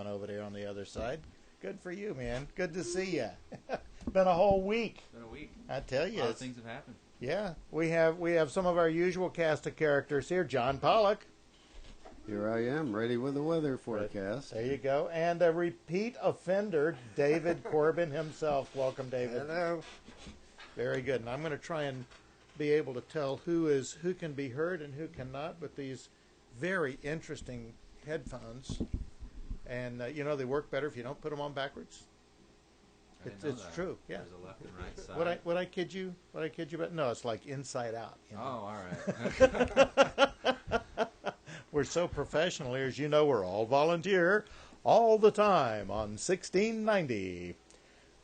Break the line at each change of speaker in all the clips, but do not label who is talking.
going over there on the other side. Good for you, man. Good to see you. Been a whole week.
Been a week.
I tell you.
A lot of things have happened.
Yeah, we have some of our usual cast of characters here. John Pollock.
Here I am, ready with the weather forecast.
There you go. And a repeat offender, David Corbin himself. Welcome, David.
Hello.
Very good. And I'm going to try and be able to tell who can be heard and who cannot with these very interesting headphones. And, they work better if you don't put them on backwards. It's true, yeah.
There's a left and right side.
Would I kid you? Would I kid you? But no, it's like inside out.
Oh, all right.
We're so professional here, as you know. We're all volunteer, all the time on 1690.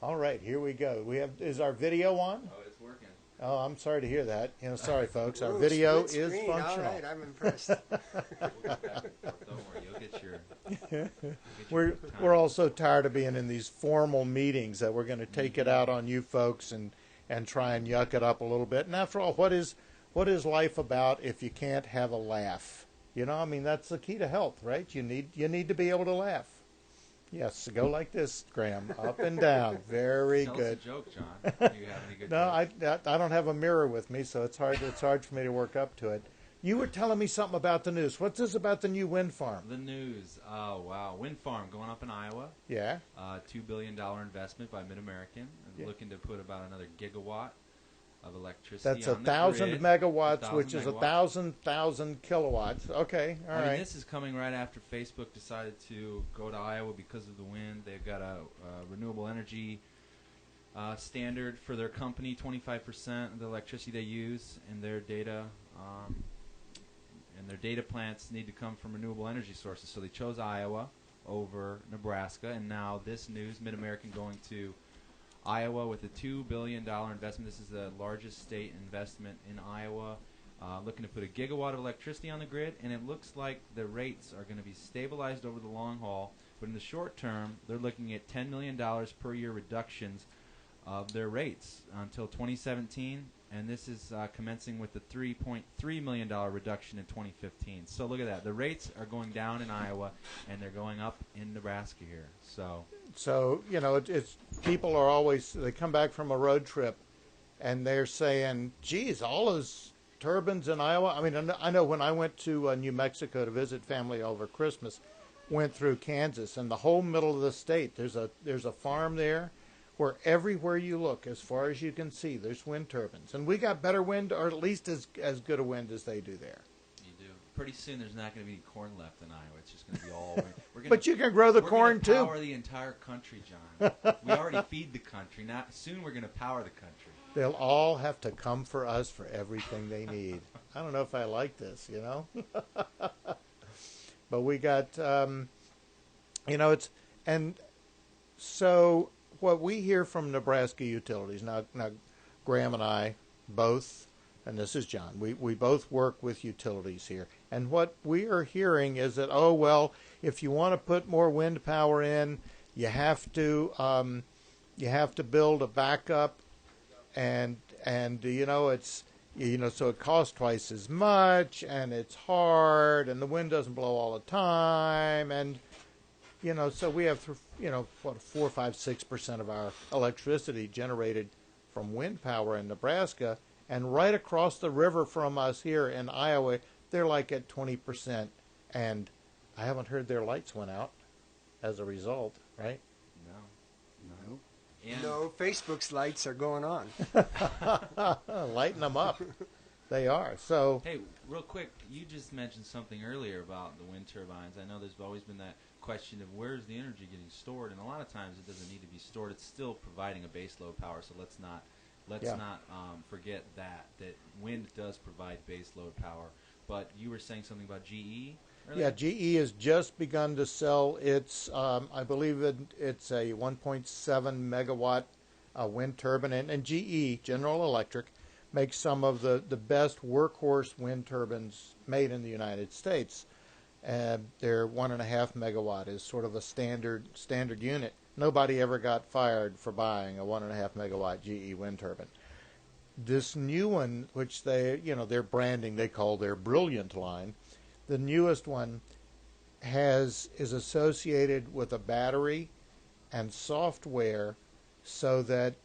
All right, here we go. Is our video on?
Oh, it's working.
Oh, I'm sorry to hear that. Sorry, folks. Our video is
split screen.
functional.
All right, I'm impressed.
Don't worry, you'll get your.
We're also tired of being in these formal meetings that we're going to take it out on you folks and try and yuck it up a little bit. And after all, what is life about if you can't have a laugh? That's the key to health, right? You need to be able to laugh. Yes, go like this, Graham, up and down. Very
Tell
good.
us a joke, John. Do you have any good
No,
jokes?
I don't have a mirror with me, so it's hard for me to work up to it. You were telling me something about the news. What's this about the new wind farm?
The news. Oh, wow. Wind farm going up in Iowa.
Yeah.
$2 billion investment by Mid-American.
Yeah.
Looking to put about another gigawatt of electricity
That's
on
1,000
the grid.
megawatts, which is
megawatts.
1,000 kilowatts. Okay, all right.
This is coming right after Facebook decided to go to Iowa because of the wind. They've got a renewable energy standard for their company. 25% of the electricity they use in their data and their data plants need to come from renewable energy sources. So they chose Iowa over Nebraska, and now this news, Mid-American going to Iowa with a $2 billion investment. This is the largest state investment in Iowa, looking to put a gigawatt of electricity on the grid, and it looks like the rates are going to be stabilized over the long haul. But in the short term, they're looking at $10 million per year reductions of their rates until 2017, and this is commencing with the $3.3 million reduction in 2015. So look at that. The rates are going down in Iowa, and they're going up in Nebraska here. So
it's people are always, they come back from a road trip and they're saying, geez, all those turbines in Iowa. I know when I went to New Mexico to visit family over Christmas, went through Kansas, and the whole middle of the state, there's a farm there where everywhere you look, as far as you can see, there's wind turbines. And we got better wind, or at least as good a wind as they do there.
You do. Pretty soon there's not going to be any corn left in Iowa. It's just going to be all wind.
But you can grow the corn, too.
We're going to power the entire country, John. We already feed the country. Now, soon we're going to power the country.
They'll all have to come for us for everything they need. I don't know if I like this, But we got, so what we hear from Nebraska Utilities, now Graham and I both, and this is John, we both work with utilities here. And what we are hearing is that, if you want to put more wind power in, you have to build a backup, and it's, so it costs twice as much, and it's hard, and the wind doesn't blow all the time, and so we have 4, 5, 6% of our electricity generated from wind power in Nebraska, and right across the river from us here in Iowa, they're like at 20%, and I haven't heard their lights went out as a result, right?
No.
No, Facebook's lights are going on.
Lighten them up. They are. So,
hey, real quick, you just mentioned something earlier about the wind turbines. I know there's always been that question of where's the energy getting stored, and a lot of times it doesn't need to be stored. It's still providing a base load power, so let's not forget that wind does provide base load power. But you were saying something about GE earlier?
Yeah, GE has just begun to sell its, I believe it's a 1.7 megawatt wind turbine, and GE, General Electric, makes some of the best workhorse wind turbines made in the United States. Their 1.5 megawatt is sort of a standard unit. Nobody ever got fired for buying a 1.5 megawatt GE wind turbine. This new one, which their branding they call their Brilliant line, the newest one is associated with a battery and software, so that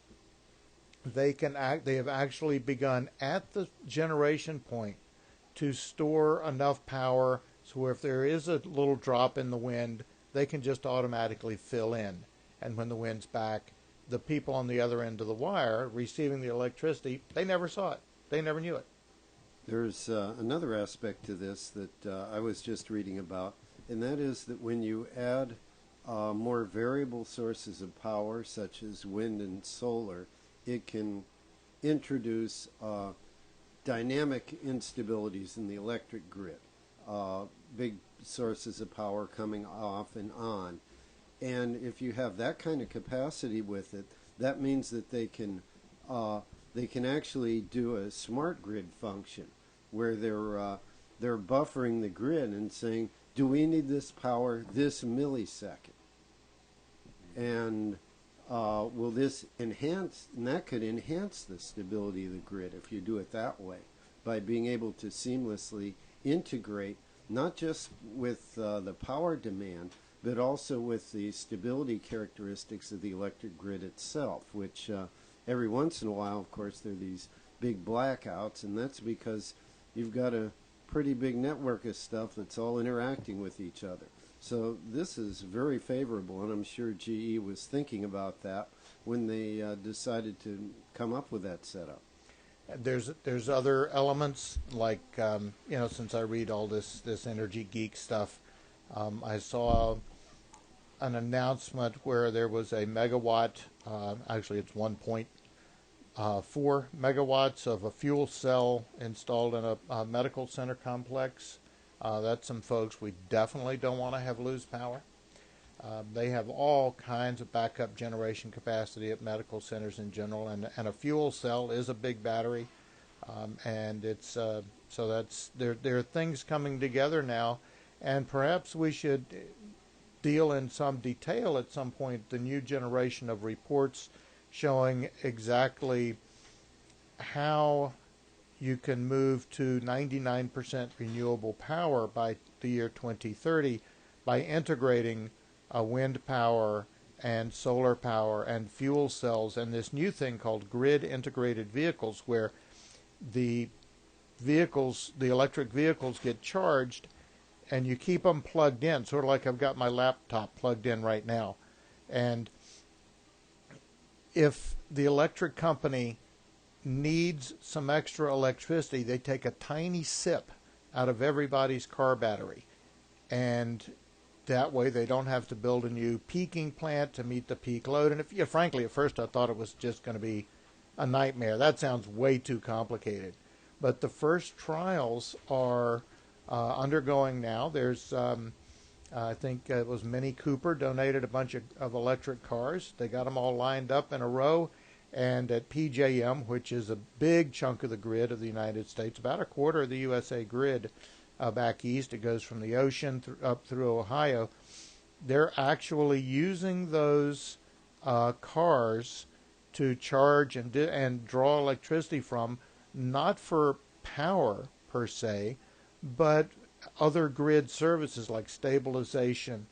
they have actually begun at the generation point to store enough power so if there is a little drop in the wind, they can just automatically fill in. And when the wind's back, the people on the other end of the wire receiving the electricity, they never saw it. They never knew it.
There's another aspect to this that I was just reading about, and that is that when you add more variable sources of power, such as wind and solar, it can introduce dynamic instabilities in the electric grid. Big sources of power coming off and on. And if you have that kind of capacity with it, that means that they can actually do a smart grid function where they're buffering the grid and saying, do we need this power this millisecond? And will this enhance, and that could enhance the stability of the grid if you do it that way, by being able to seamlessly integrate not just with the power demand, but also with the stability characteristics of the electric grid itself, which every once in a while, of course, there are these big blackouts, and that's because you've got a pretty big network of stuff that's all interacting with each other. So this is very favorable, and I'm sure GE was thinking about that when they decided to come up with that setup.
There's other elements like since I read all this energy geek stuff, I saw an announcement where there was a megawatt, actually it's 1.4 megawatts of a fuel cell installed in a medical center complex. That's some folks we definitely don't want to have lose power. They have all kinds of backup generation capacity at medical centers in general, and a fuel cell is a big battery, and it's so that's there are things coming together now, and perhaps we should deal in some detail at some point the new generation of reports showing exactly how you can move to 99% renewable power by the year 2030 by integrating wind power and solar power and fuel cells and this new thing called grid integrated vehicles, where the electric vehicles get charged and you keep them plugged in, sort of like I've got my laptop plugged in right now. And if the electric company needs some extra electricity, they take a tiny sip out of everybody's car battery. And that way they don't have to build a new peaking plant to meet the peak load. And frankly, at first I thought it was just going to be a nightmare. That sounds way too complicated. But the first trials are undergoing now. There's, I think it was Mini Cooper donated a bunch of electric cars. They got them all lined up in a row. And at PJM, which is a big chunk of the grid of the United States, about a quarter of the USA grid back east, it goes from the ocean up through Ohio, they're actually using those cars to charge and draw electricity from, not for power per se, but other grid services like stabilization,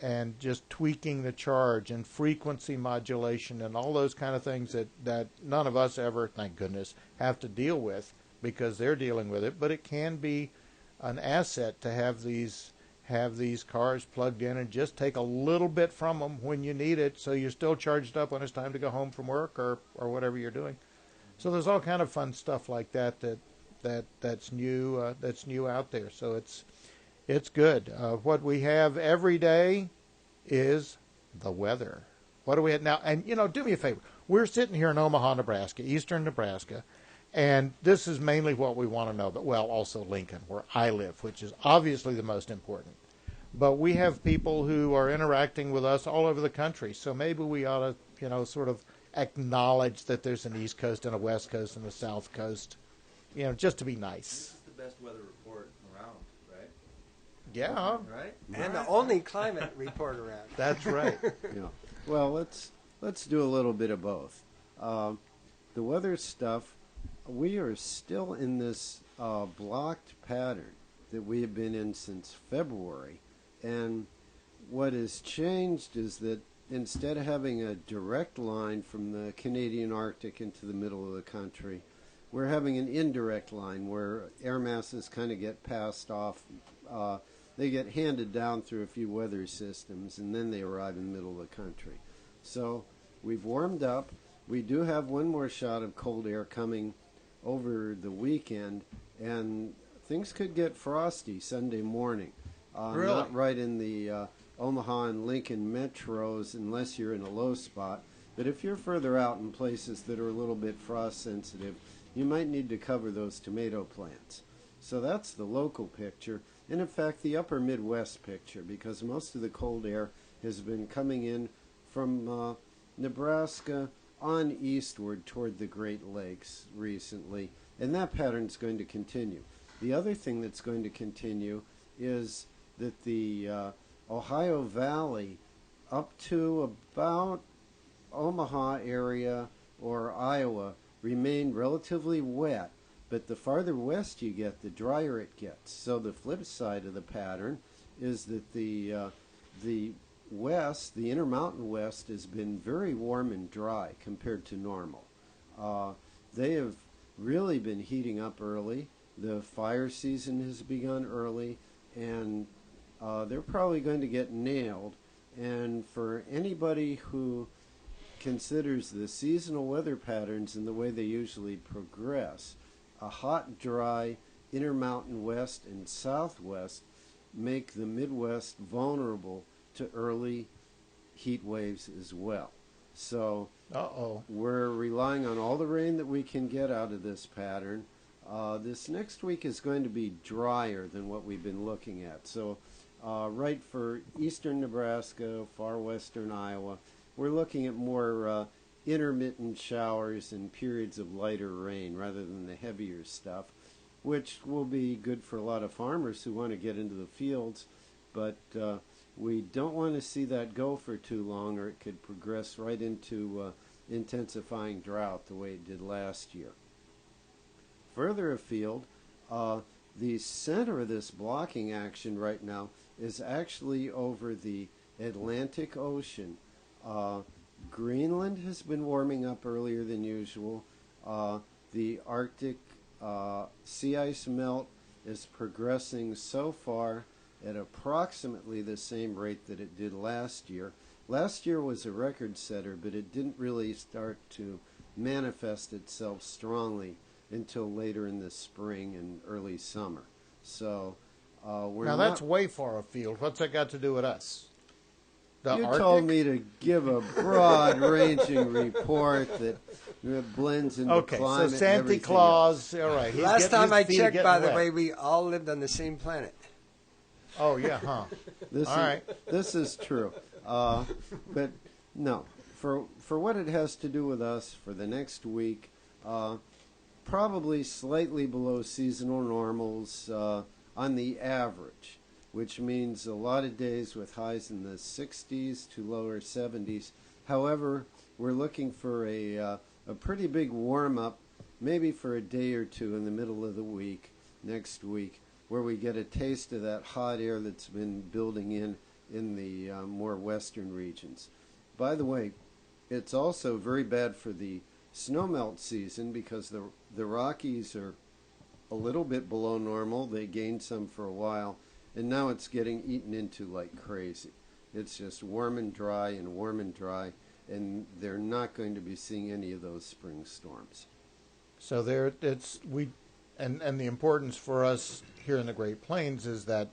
and just tweaking the charge and frequency modulation and all those kind of things that none of us ever, thank goodness, have to deal with because they're dealing with it. But it can be an asset to have these cars plugged in and just take a little bit from them when you need it, so you're still charged up when it's time to go home from work or whatever you're doing. So there's all kind of fun stuff like that's new out there. So it's good. What we have every day is the weather. What do we have now? And, do me a favor. We're sitting here in Omaha, Nebraska, eastern Nebraska, and this is mainly what we want to know. But, also Lincoln, where I live, which is obviously the most important. But we have people who are interacting with us all over the country, so maybe we ought to, sort of acknowledge that there's an East Coast and a West Coast and a South Coast, just to be nice.
This is the best weather report around, right?
Yeah.
Right?
And the only climate report around.
That's right.
Yeah. Well, let's do a little bit of both. The weather stuff, we are still in this blocked pattern, that we have been in since February. And what has changed is that instead of having a direct line from the Canadian Arctic into the middle of the country, we're having an indirect line where air masses kind of get passed off. They get handed down through a few weather systems, and then they arrive in the middle of the country. So we've warmed up. We do have one more shot of cold air coming over the weekend, and things could get frosty Sunday morning.
Really?
Not right in the Omaha and Lincoln metros unless you're in a low spot. But if you're further out in places that are a little bit frost sensitive, you might need to cover those tomato plants. So that's the local picture, and in fact the upper Midwest picture, because most of the cold air has been coming in from Nebraska on eastward toward the Great Lakes recently, and that pattern's going to continue. The other thing that's going to continue is that the Ohio Valley up to about Omaha area or Iowa remain relatively wet, but the farther west you get, the drier it gets. So the flip side of the pattern is that the west, the Intermountain West, has been very warm and dry compared to normal. They have really been heating up early. The fire season has begun early, and they're probably going to get nailed. And for anybody who considers the seasonal weather patterns and the way they usually progress, a hot, dry Intermountain West and Southwest make the Midwest vulnerable to early heat waves as well. So we're relying on all the rain that we can get out of this pattern. This next week is going to be drier than what we've been looking at. So right for eastern Nebraska, far western Iowa, we're looking at more intermittent showers and periods of lighter rain rather than the heavier stuff, which will be good for a lot of farmers who want to get into the fields. But we don't want to see that go for too long, or it could progress right into intensifying drought the way it did last year. Further afield, the center of this blocking action right now is actually over the Atlantic Ocean. Greenland has been warming up earlier than usual. The Arctic sea ice melt is progressing so far at approximately the same rate that it did last year. Last year was a record setter, but it didn't really start to manifest itself strongly until later in the spring and early summer. So
now that's way far afield. What's that got to do with us? The
You
Arctic?
told me to give a broad-ranging report that blends into
Okay,
climate
so
and
Santa
everything
Claus,
else.
all right. he's
Last
getting
time
his
I
feet
checked,
getting
by the
wet.
way, we all lived on the same planet.
Oh, yeah, huh?
This
All
is,
right.
This is true. But no, for what it has to do with us for the next week, probably slightly below seasonal normals on the average, which means a lot of days with highs in the 60s to lower 70s. However, we're looking for a pretty big warm-up, maybe for a day or two in the middle of the week, next week, where we get a taste of that hot air that's been building in the more western regions. By the way, it's also very bad for the snowmelt season because the Rockies are a little bit below normal. They gained some for a while, and now it's getting eaten into like crazy. It's just warm and dry, and they're not going to be seeing any of those spring storms.
So and the importance for us here in the Great Plains is that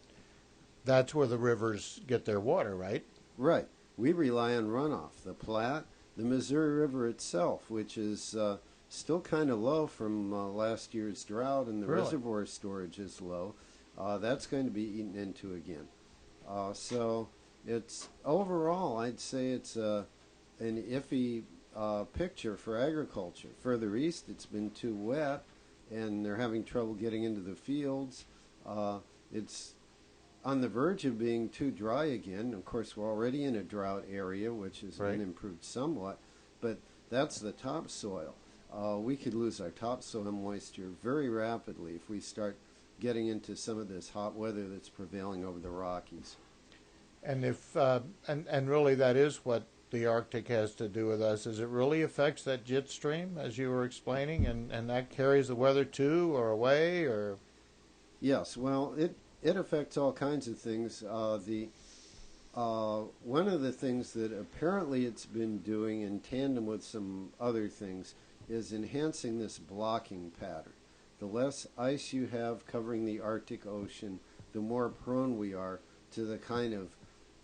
that's where the rivers get their water, right?
Right. We rely on runoff. The Platte, the Missouri River itself, which is still kind of low from last year's drought, and the
Really?
reservoir storage is low. That's going to be eaten into again. So it's overall, I'd say it's an iffy picture for agriculture. Further east, it's been too wet, and they're having trouble getting into the fields. It's on the verge of being too dry again. Of course, we're already in a drought area, which has
Right.
been improved somewhat, but that's the topsoil. We could lose our topsoil moisture very rapidly if we start getting into some of this hot weather that's prevailing over the Rockies.
And if and really that is what the Arctic has to do with us, is it really affects that jet stream, as you were explaining, and that carries the weather to or away, or?
Yes, well, it affects all kinds of things. One of the things that apparently it's been doing in tandem with some other things is enhancing this blocking pattern. The less ice you have covering the Arctic Ocean, the more prone we are to the kind of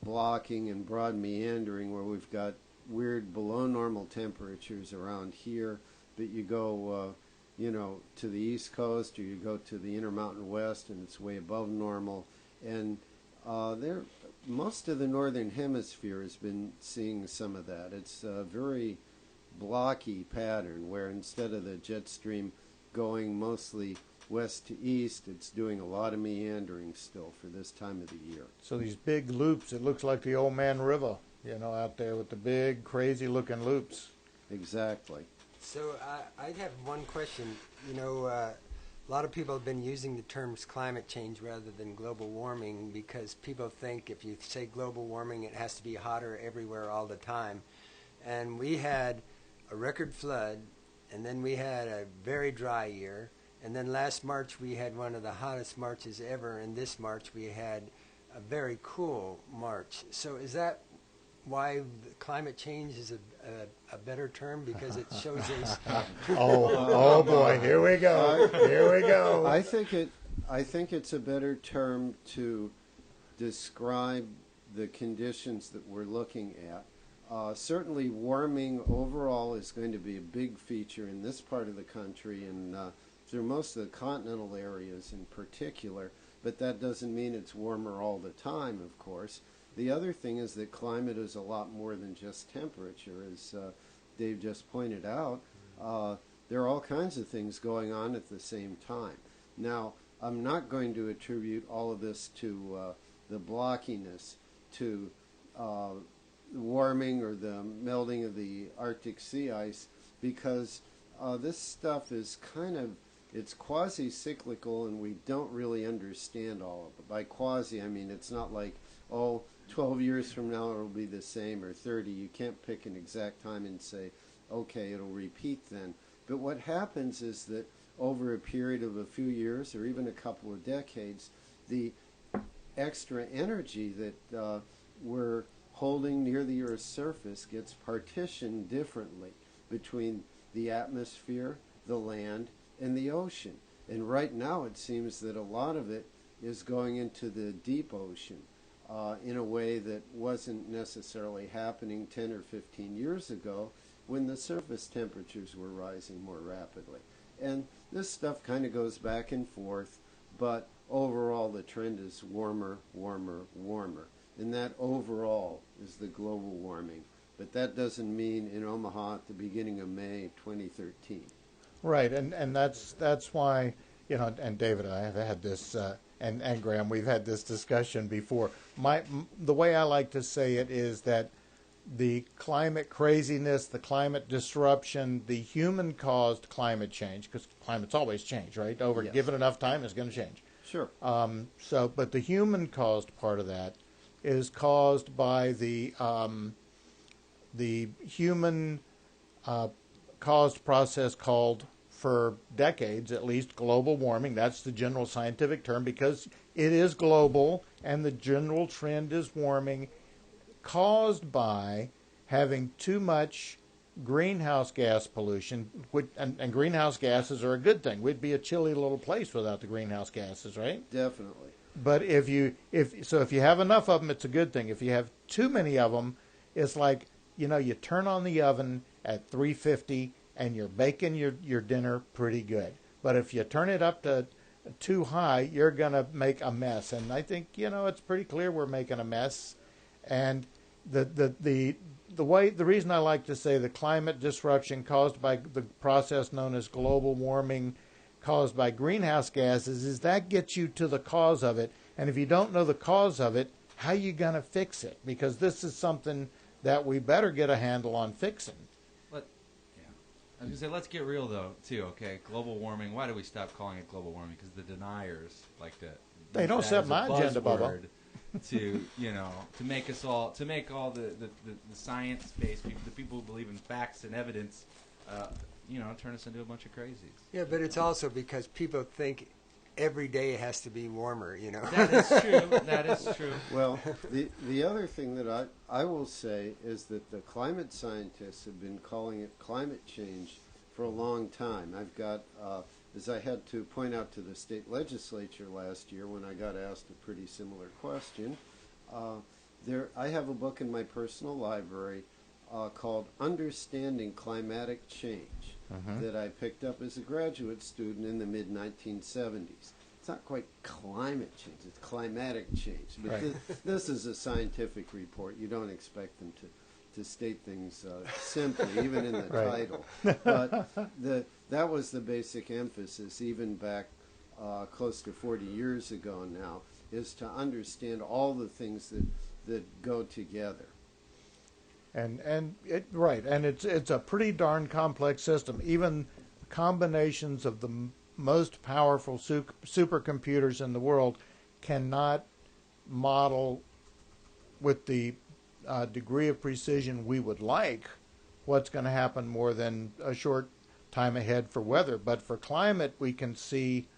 blocking and broad meandering where we've got weird below normal temperatures around here, but you go to the East Coast or you go to the Intermountain West and it's way above normal. And most of the Northern Hemisphere has been seeing some of that. It's a very blocky pattern where instead of the jet stream going mostly west to east, it's doing a lot of meandering still for this time of the year.
So these big loops, it looks like the Old Man River, out there with the big, crazy-looking loops.
Exactly.
So I have one question. A lot of people have been using the terms climate change rather than global warming because people think if you say global warming, it has to be hotter everywhere all the time. And we had a record flood, and then we had a very dry year, and then last March we had one of the hottest Marches ever, and this March we had a very cool March. So is that why climate change is a better term, because it shows us?
oh boy, here we go. Here we go.
I think it's a better term to describe the conditions that we're looking at. Certainly warming overall is going to be a big feature in this part of the country and through most of the continental areas in particular, but that doesn't mean it's warmer all the time, of course. The other thing is that climate is a lot more than just temperature, as Dave just pointed out. There are all kinds of things going on at the same time. Now, I'm not going to attribute all of this to the blockiness, to warming or the melting of the Arctic sea ice, because this stuff is it's quasi-cyclical and we don't really understand all of it. By quasi, I mean it's not like, 12 years from now it'll be the same, or 30. You can't pick an exact time and say, okay, it'll repeat then. But what happens is that over a period of a few years or even a couple of decades, the extra energy that we're holding near the Earth's surface gets partitioned differently between the atmosphere, the land, and the ocean. And right now it seems that a lot of it is going into the deep ocean in a way that wasn't necessarily happening 10 or 15 years ago when the surface temperatures were rising more rapidly. And this stuff kind of goes back and forth, but overall the trend is warmer, warmer, warmer. And that overall is the global warming. But that doesn't mean in Omaha at the beginning of May 2013.
Right, and that's why, and David and I have had this, and Graham, we've had this discussion before. The way I like to say it is that the climate craziness, the climate disruption, the human-caused climate change, because climate's always changed, right?
Yes.
Given enough time, it's going to change.
Sure.
But the human-caused part of that is caused by the human caused process called, for decades at least, global warming. That's the general scientific term because it is global and the general trend is warming, caused by having too much greenhouse gas pollution, and greenhouse gases are a good thing. We'd be a chilly little place without the greenhouse gases, right?
Definitely.
But if you have enough of them, it's a good thing. If you have too many of them, it's like, you turn on the oven at 350 and you're baking your dinner pretty good. But if you turn it up to too high, you're going to make a mess. And I think, it's pretty clear we're making a mess. And the reason I like to say the climate disruption caused by the process known as global warming caused by greenhouse gases is that gets you to the cause of it. And if you don't know the cause of it, how are you going to fix it? Because this is something that we better get a handle on fixing.
I was going to say, let's get real, though, too, okay? Global warming, why do we stop calling it global warming? Because the deniers like to
They
use
don't
that
set
as a
my agenda, Bubba.
buzzword to, to make us all, to make all the science-based people, the people who believe in facts and evidence, turn us into a bunch of crazies.
Yeah, but it's also because people think every day has to be warmer,
That is true. That is true.
Well, the other thing that I will say is that the climate scientists have been calling it climate change for a long time. I've got, as I had to point out to the state legislature last year when I got asked a pretty similar question, I have a book in my personal library called Understanding Climatic Change that I picked up as a graduate student in the mid-1970s. It's not quite climate change, it's climatic change. But
Right.
this is a scientific report. You don't expect them to state things simply, even in the
Right.
title. But that was the basic emphasis, even back close to 40 years ago now, is to understand all the things that go together.
And it's a pretty darn complex system. Even combinations of the most powerful supercomputers in the world cannot model with the degree of precision we would like what's going to happen more than a short time ahead for weather. But for climate, we can see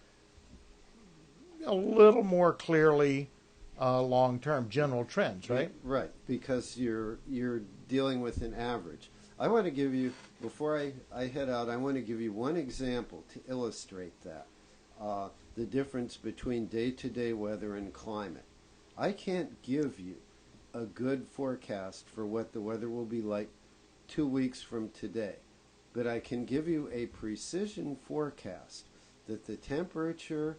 a little more clearly long-term general trends, right?
Right, because you're dealing with an average. I want to give you, before I head out, I want to give you one example to illustrate that, the difference between day-to-day weather and climate. I can't give you a good forecast for what the weather will be like 2 weeks from today, but I can give you a precision forecast that the temperature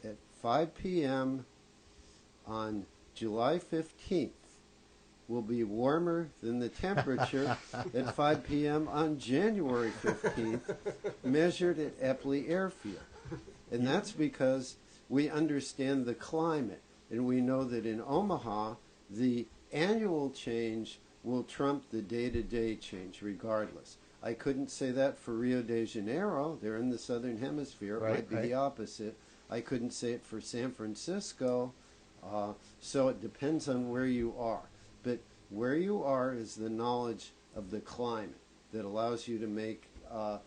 at 5 p.m. on July 15th will be warmer than the temperature at 5 p.m. on January 15th, measured at Epley Airfield. And that's because we understand the climate, and we know that in Omaha, the annual change will trump the day-to-day change regardless. I couldn't say that for Rio de Janeiro. They're in the southern hemisphere. It might be the opposite. I couldn't say it for San Francisco. So it depends on where you are. But where you are is the knowledge of the climate that allows you to make a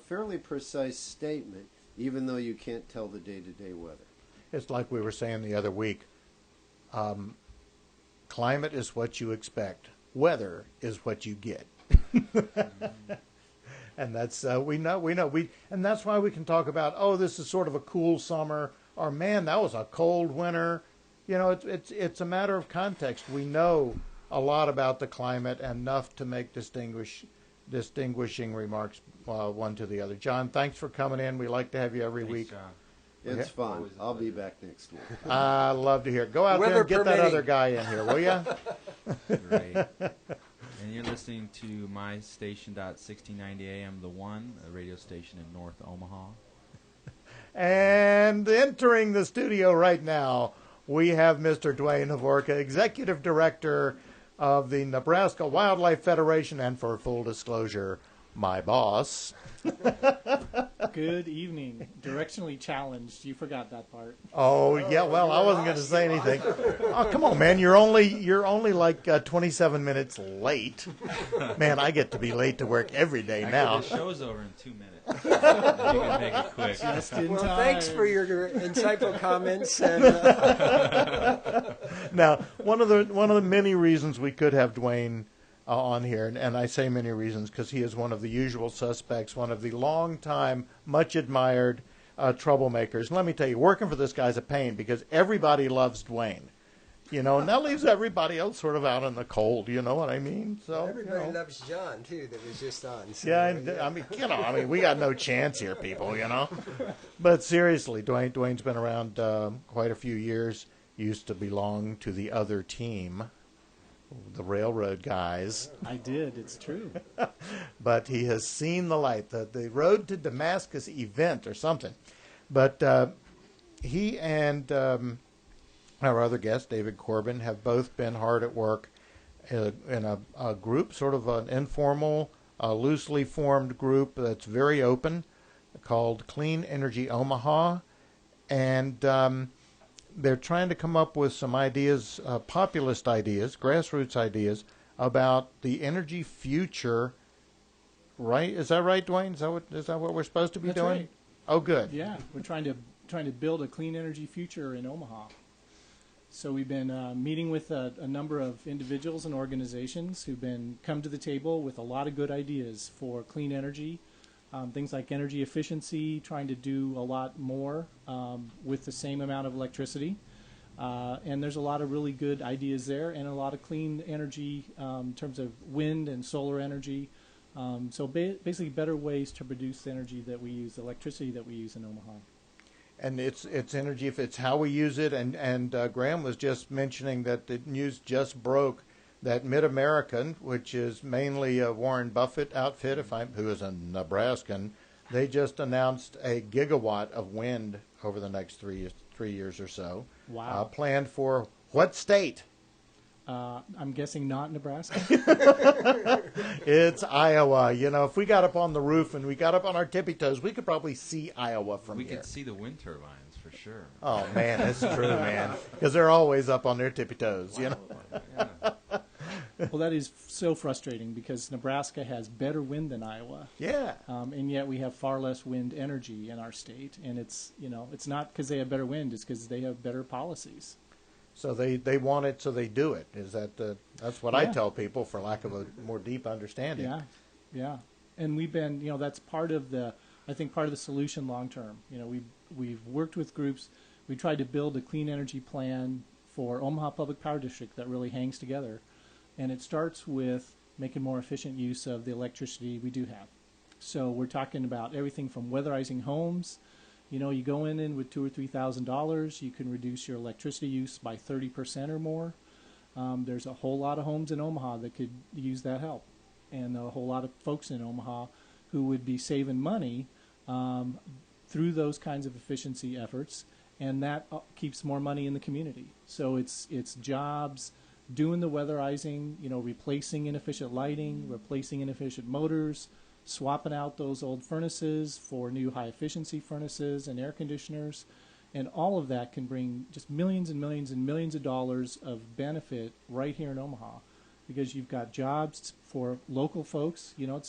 fairly precise statement, even though you can't tell the day-to-day weather.
It's like we were saying the other week. Climate is what you expect. Weather is what you get. And that's we know, and that's why we can talk about, oh, this is sort of a cool summer, or man, that was a cold winter. It's a matter of context. We know a lot about the climate, enough to make distinguishing remarks one to the other. John, thanks for coming in. We like to have you every week.
John.
It's fun. I'll be back next week.
I love to hear it. Go out there and get that other guy in here, will you?
Great. And you're listening to my station, 1690 AM, The One, a radio station in North Omaha.
And entering the studio right now, we have Mr. Dwayne Hovorka, Executive Director of the Nebraska Wildlife Federation, and for full disclosure, my boss.
Good evening. Directionally challenged. You forgot that part.
Oh yeah, well, I wasn't going to say anything. Oh, come on, man! You're only like 27 minutes late. Man, I get to be late to work every day now.
The show's over in 2 minutes. You can make it quick.
Just in
Well,
time.
thanks for your insightful comments. And
Now, one of the many reasons we could have Dwayne on here, and I say many reasons because he is one of the usual suspects, one of the long-time, much-admired troublemakers. And let me tell you, working for this guy's a pain because everybody loves Dwayne, and that leaves everybody else sort of out in the cold. You know what I mean? So
everybody loves John, too, that was just on. So,
yeah, I mean, we got no chance here, people. But seriously, Dwayne's been around quite a few years. Used to belong to the other team, the railroad guys.
I did. It's true.
But he has seen the light, the Road to Damascus event or something. But he and our other guest, David Corbin, have both been hard at work in a group, sort of an informal a loosely formed group that's very open called Clean Energy Omaha, and they're trying to come up with some ideas, populist ideas, grassroots ideas about the energy future. Right? Is that right, Dwayne? Is that what we're supposed to be
That's
doing?
right.
Oh, good.
Yeah, we're trying to build a clean energy future in Omaha. So we've been meeting with a number of individuals and organizations who've been come to the table with a lot of good ideas for clean energy, things like energy efficiency, trying to do a lot more with the same amount of electricity. And there's a lot of really good ideas there, and a lot of clean energy in terms of wind and solar energy. So basically better ways to produce the energy that we use, the electricity that we use in Omaha.
And it's energy, if it's how we use it. And Graham was just mentioning that the news just broke that Mid-American, which is mainly a Warren Buffett outfit, who is a Nebraskan, they just announced a gigawatt of wind over the next 3 years or so.
Wow.
Planned for what state?
I'm guessing not Nebraska.
It's Iowa. You know, if we got up on the roof and we got up on our tippy toes, we could probably see Iowa from
We
here.
could see the wind turbines for sure.
Oh, man, that's true, man. Because they're always up on their tippy toes, you know.
Yeah.
Well, that is so frustrating because Nebraska has better wind than Iowa,
Yeah.
and yet we have far less wind energy in our state. And it's not because they have better wind; it's because they have better policies.
So they want it, so they do it. Is that that's what I
Yeah.
tell people, for lack of a more deep understanding.
Yeah, yeah. And we've been, that's part of the solution long term. We've worked with groups. We tried to build a clean energy plan for Omaha Public Power District that really hangs together. And it starts with making more efficient use of the electricity we do have. So we're talking about everything from weatherizing homes. You go in with $2,000 or $3,000, you can reduce your electricity use by 30% or more. There's a whole lot of homes in Omaha that could use that help, and a whole lot of folks in Omaha who would be saving money through those kinds of efficiency efforts, and that keeps more money in the community. So it's jobs, doing the weatherizing, replacing inefficient lighting, replacing inefficient motors, swapping out those old furnaces for new high-efficiency furnaces and air conditioners. And all of that can bring just millions and millions and millions of dollars of benefit right here in Omaha, because you've got jobs for local folks. You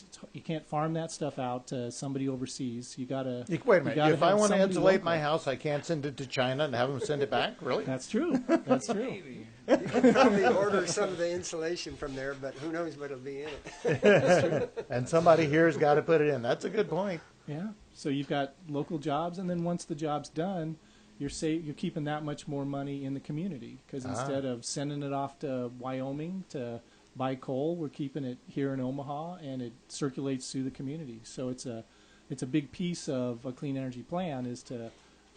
can't farm that stuff out to somebody overseas. You gotta
Wait a minute. If I want to insulate
local.
my house, I can't send it to China and have them send it back? Really?
That's true. That's true.
Maybe.
You can probably order some of the insulation from there, but who knows what'll be in it.
And somebody here's got to put it in. That's a good point.
Yeah. So you've got local jobs, and then once the job's done, you're keeping that much more money in the community, because instead of sending it off to Wyoming to buy coal, we're keeping it here in Omaha, and it circulates through the community. So it's a big piece of a clean energy plan, is to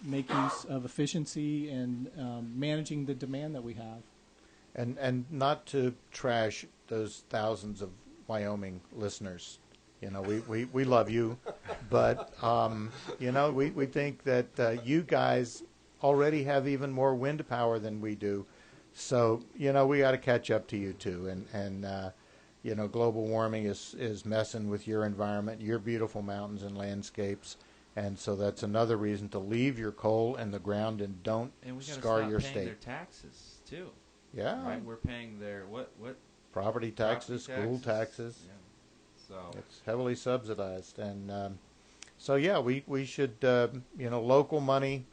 make use of efficiency and managing the demand that we have.
And not to trash those thousands of Wyoming listeners. We love you, but we think that you guys already have even more wind power than we do. So we got to catch up to you too. And global warming is messing with your environment, your beautiful mountains and landscapes. And so that's another reason to leave your coal in the ground and don't
And we got to
scar
stop
your
paying
state.
their taxes too.
Yeah.
Right. We're paying their what?
Property taxes, school taxes.
Yeah. So
It's heavily subsidized, and so we should local money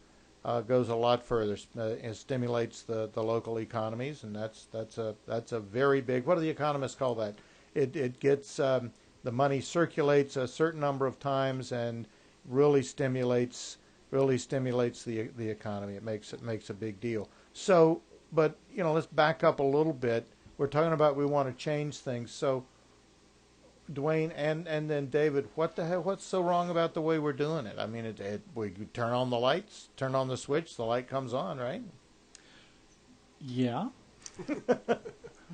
goes a lot further. It stimulates the local economies, and that's a very big. What do the economists call that? It gets the money circulates a certain number of times and really stimulates the economy. It makes a big deal. So, but let's back up a little bit. We're talking about we want to change things. So, Dwayne and then David, what the hell? What's so wrong about the way we're doing it? I mean, we turn on the lights, turn on the switch, the light comes on, right?
Yeah,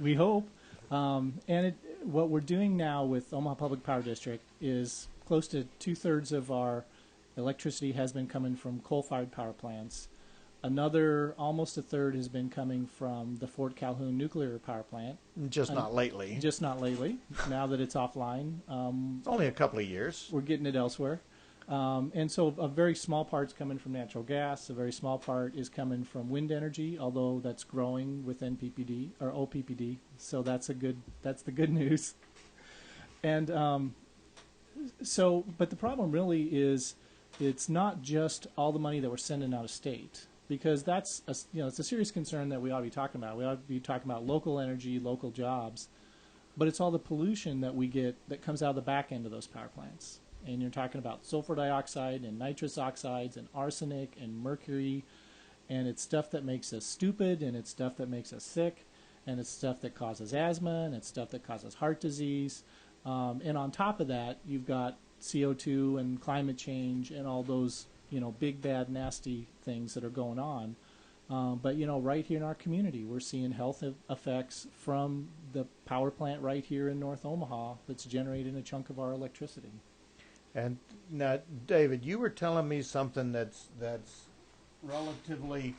we hope. What we're doing now with Omaha Public Power District is close to 2/3 of our electricity has been coming from coal-fired power plants. Another almost a third has been coming from the Fort Calhoun nuclear power plant.
Just not lately.
Just not lately. Now that it's offline,
It's only a couple of years.
we're getting it elsewhere. And so a very small part's coming from natural gas. A very small part is coming from wind energy, although that's growing with NPPD or OPPD. So that's the good news. And but the problem really is it's not just all the money that we're sending out of state, because that's it's a serious concern that we ought to be talking about. We ought to be talking about local energy, local jobs, but it's all the pollution that we get that comes out of the back end of those power plants. And you're talking about sulfur dioxide and nitrous oxides and arsenic and mercury, and it's stuff that makes us stupid, and it's stuff that makes us sick, and it's stuff that causes asthma, and it's stuff that causes heart disease. And on top of that, you've got CO2 and climate change and all those, big, bad, nasty things that are going on. But, right here in our community, we're seeing health effects from the power plant right here in North Omaha that's generating a chunk of our electricity.
And now, David, you were telling me something that's relatively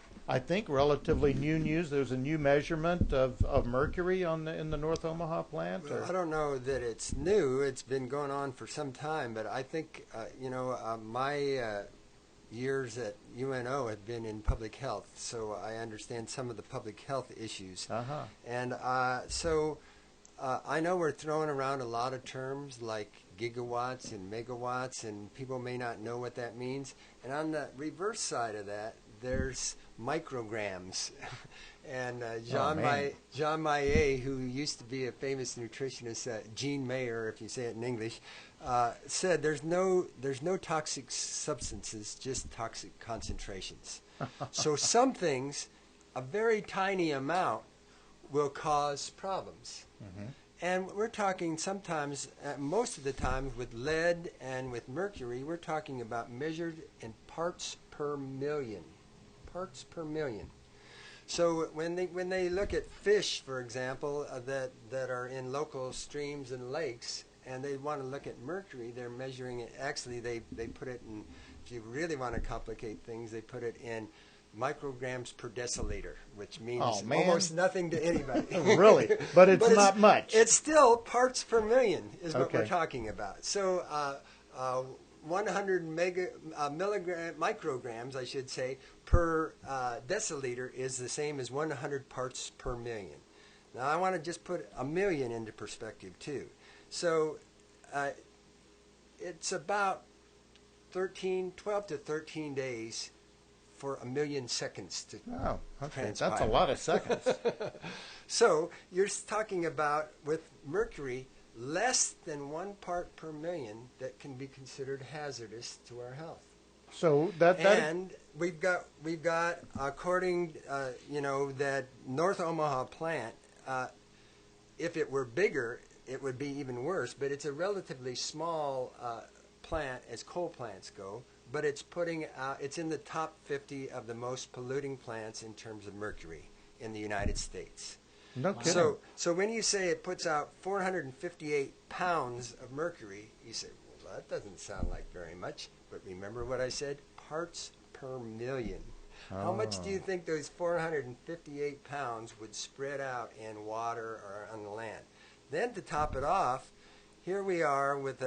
new news. There's a new measurement of mercury in the North Omaha plant.
Well, I don't know that it's new. It's been going on for some time, but I think my years at UNO have been in public health, so I understand some of the public health issues.
Uh-huh.
And so I know we're throwing around a lot of terms like gigawatts and megawatts, and people may not know what that means. And on the reverse side of that, there's micrograms. And John Maillet, who used to be a famous nutritionist, Gene Mayer, if you say it in English, said there's no toxic substances, just toxic concentrations. So some things, a very tiny amount, will cause problems. Mm-hmm. And we're talking sometimes, most of the time, with lead and with mercury, we're talking about measured in parts per million. Parts per million. So when they look at fish, for example, that are in local streams and lakes, and they want to look at mercury, they're measuring it. Actually, they put it in, if you really want to complicate things, they put it in micrograms per deciliter, which means almost nothing to anybody.
Really? But it's not much.
It's still parts per million is what we're talking about. So 100 micrograms, I should say, per deciliter is the same as 100 parts per million. Now, I want to just put a million into perspective, too. So it's about 12 to 13 days for a million seconds to transpire.
That's a lot of seconds.
So you're talking about, with mercury, less than 1 part per million that can be considered hazardous to our health.
So
and we've got according that North Omaha plant, if it were bigger, it would be even worse. But it's a relatively small plant as coal plants go. But it's it's in the top 50 of the most polluting plants in terms of mercury in the United States.
No kidding.
So when you say it puts out 458 pounds of mercury, you say, well, that doesn't sound like very much. But remember what I said? Parts per million. How much do you think those 458 pounds would spread out in water or on the land? Then to top it off, here we are with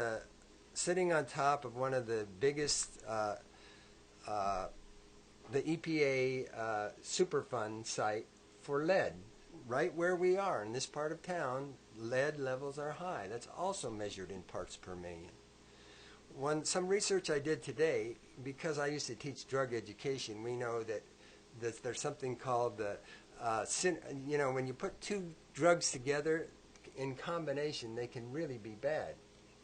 sitting on top of one of the biggest, the EPA Superfund site for lead. Right where we are in this part of town, lead levels are high. That's also measured in parts per million. Some research I did today, because I used to teach drug education, we know that there's something called when you put two drugs together in combination, they can really be bad.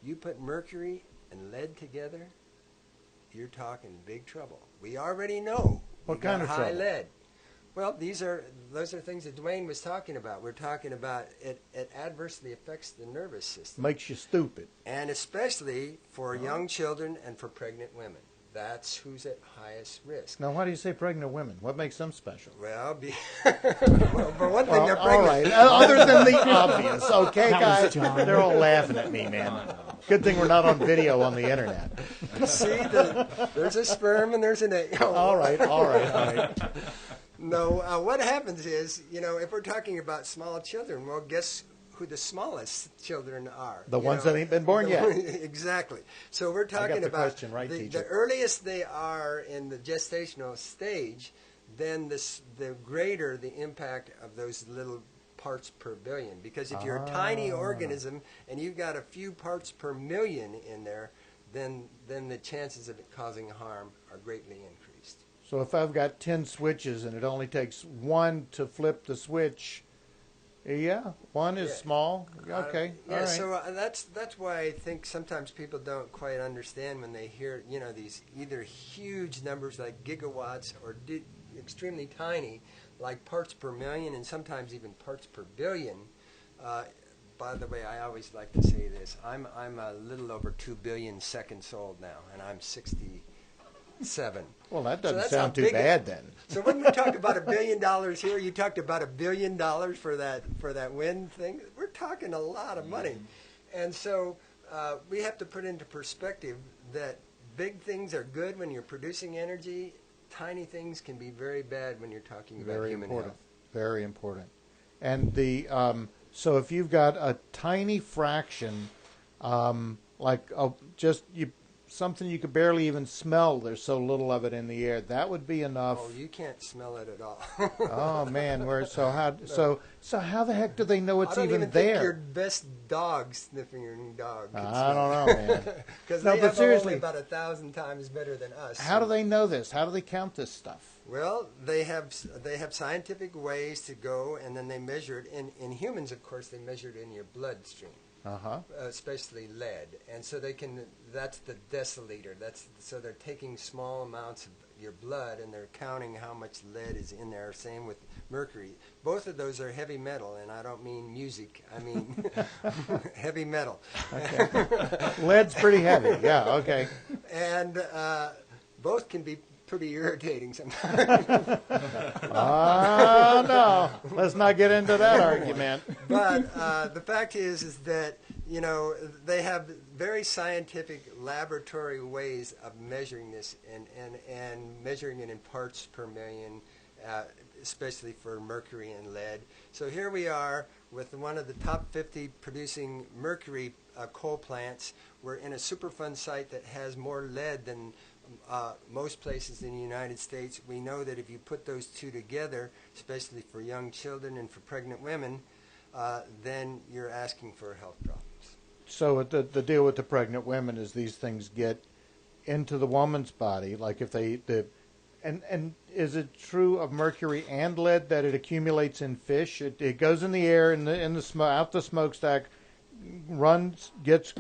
You put mercury and lead together, you're talking big trouble. We already know
what kind of
high
trouble?
lead. Well, those are things that Dwayne was talking about. We're talking about it adversely affects the nervous system.
Makes you stupid.
And especially for young children and for pregnant women. That's who's at highest risk.
Now, why do you say pregnant women? What makes them special?
Well, for one thing, they're pregnant.
All right. Other than the obvious. Okay,
That was
guys.
John.
They're all laughing at me, man. Good thing we're not on video on the internet.
See, there's a sperm and there's an egg. Oh,
All right.
No, what happens is, if we're talking about small children, well, guess who the smallest children are?
The ones that ain't been born yet.
Exactly. So we're talking
the
about
question right,
the
teacher.
earliest they are in the gestational stage, then the greater the impact of those little parts per billion. Because if you're a tiny organism and you've got a few parts per million in there, then the chances of it causing harm are greatly increased.
So if I've got 10 switches and it only takes one to flip the switch, one is small. Okay, all right.
So that's why I think sometimes people don't quite understand when they hear these either huge numbers like gigawatts or extremely tiny like parts per million and sometimes even parts per billion. By the way, I always like to say this: I'm a little over 2 billion seconds old now, and I'm 67.
Well, that doesn't
that's
sound
how
too
big
bad then.
So when we talk about $1 billion here, you talked about $1 billion for that wind thing. We're talking a lot of money, and so we have to put into perspective that big things are good when you're producing energy. Tiny things can be very bad when you're talking about human health.
Very important. And so if you've got a tiny fraction, something you could barely even smell, there's so little of it in the air, that would be enough.
Oh, you can't smell it at all.
Oh man, so how the heck do they know it's
I don't
even
even
there?
think your best dog sniffing your dog.
I don't know, man.
Because
No,
they
but
have
seriously,
only about 1,000 times better than us.
how do they know this? How do they count this stuff?
Well, they have scientific ways to go, and then they measure it. In humans, of course, they measure it in your bloodstream, especially lead. And so that's the deciliter. So they're taking small amounts of your blood, and they're counting how much lead is in there. Same with mercury. Both of those are heavy metal, and I don't mean music. I mean heavy metal.
Okay. Lead's pretty heavy. Yeah, okay.
And both can be pretty irritating sometimes.
No. Let's not get into that argument.
But the fact is that, they have very scientific laboratory ways of measuring this and measuring it in parts per million, especially for mercury and lead. So here we are with one of the top 50 producing mercury coal plants. We're in a Superfund site that has more lead than most places in the United States. We know that if you put those two together, especially for young children and for pregnant women, then you're asking for health problems.
So the deal with the pregnant women is these things get into the woman's body, like if and is it true of mercury and lead that it accumulates in fish? It goes in the air in the smoke, out the smokestack, runs, hits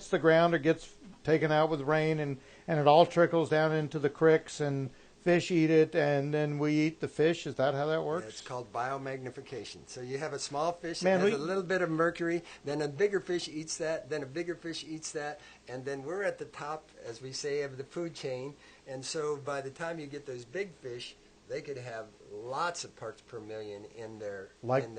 the ground or gets taken out with rain, and it all trickles down into the creeks, and fish eat it, and then we eat the fish. Is that how that works?
Yeah, it's called biomagnification. So you have a small fish that has a little bit of mercury, then a bigger fish eats that, then a bigger fish eats that, and then we're at the top, as we say, of the food chain. And so by the time you get those big fish, they could have lots of parts per million in their...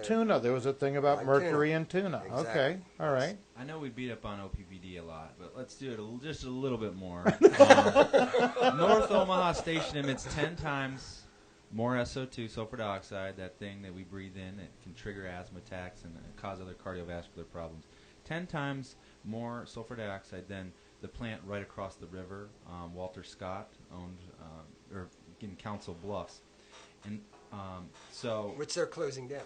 Tuna. There was a thing about
like
mercury in tuna.
Exactly.
Okay, all right.
I know we beat up on OPPD a lot, but let's do it just a little bit more. North Omaha Station emits 10 times more SO2, sulfur dioxide, that thing that we breathe in. It can trigger asthma attacks and cause other cardiovascular problems. 10 times more sulfur dioxide than the plant right across the river, Walter Scott owned, or in Council Bluffs. And
which they're closing down.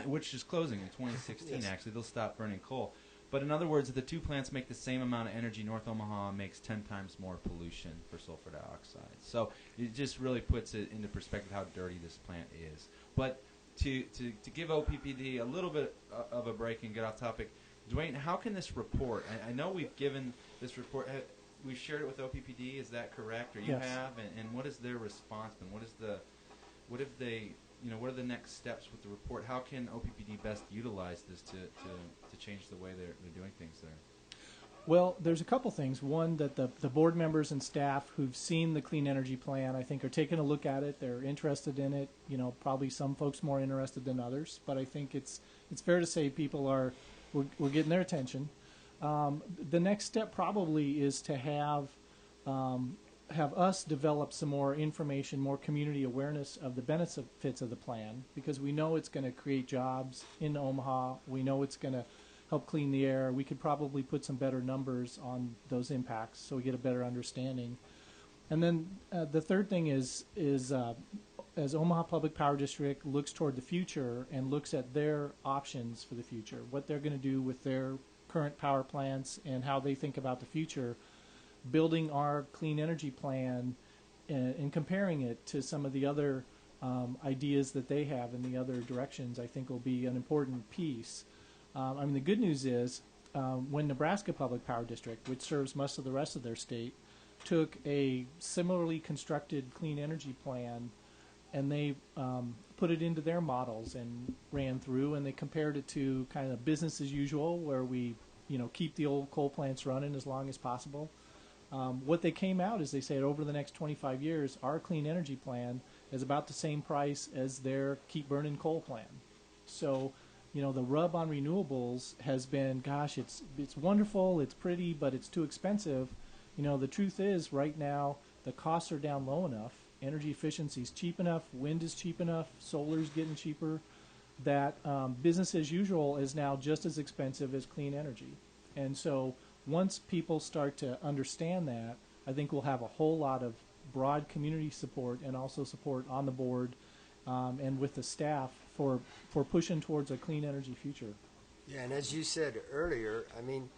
Which is closing in 2016,
Yes.
actually. They'll stop burning coal. But in other words, if the two plants make the same amount of energy, North Omaha makes 10 times more pollution for sulfur dioxide. So it just really puts it into perspective how dirty this plant is. But to give OPPD a little bit of a break and get off topic, Dwayne, how can this report, I know we've given this report, we've shared it with OPPD, is that correct? Or you
Yes.
have? And what is their response been? What are the next steps with the report? How can OPPD best utilize this to change the way they're doing things there?
Well, there's a couple things. One, that the board members and staff who've seen the clean energy plan, I think, are taking a look at it. They're interested in it. Probably some folks more interested than others, but I think it's fair to say people we're getting their attention. The next step probably is to have us develop some more information, more community awareness of the benefits of the plan, because we know it's going to create jobs in Omaha. We know it's going to help clean the air. We could probably put some better numbers on those impacts so we get a better understanding. And then the third thing is as Omaha Public Power District looks toward the future and looks at their options for the future, what they're going to do with their current power plants and how they think about the future, building our clean energy plan and comparing it to some of the other ideas that they have in the other directions, I think will be an important piece. I mean, the good news is when Nebraska Public Power District, which serves most of the rest of their state, took a similarly constructed clean energy plan and they put it into their models and ran through, and they compared it to kind of business as usual, where we keep the old coal plants running as long as possible. What they came out is they said over the next 25 years, our clean energy plan is about the same price as their keep burning coal plan. So, the rub on renewables has been, gosh, it's wonderful, it's pretty, but it's too expensive. The truth is right now the costs are down low enough, energy efficiency is cheap enough, wind is cheap enough, solar's getting cheaper, that business as usual is now just as expensive as clean energy. And so once people start to understand that, I think we'll have a whole lot of broad community support and also support on the board and with the staff for pushing towards a clean energy future.
Yeah, and as you said earlier, I mean,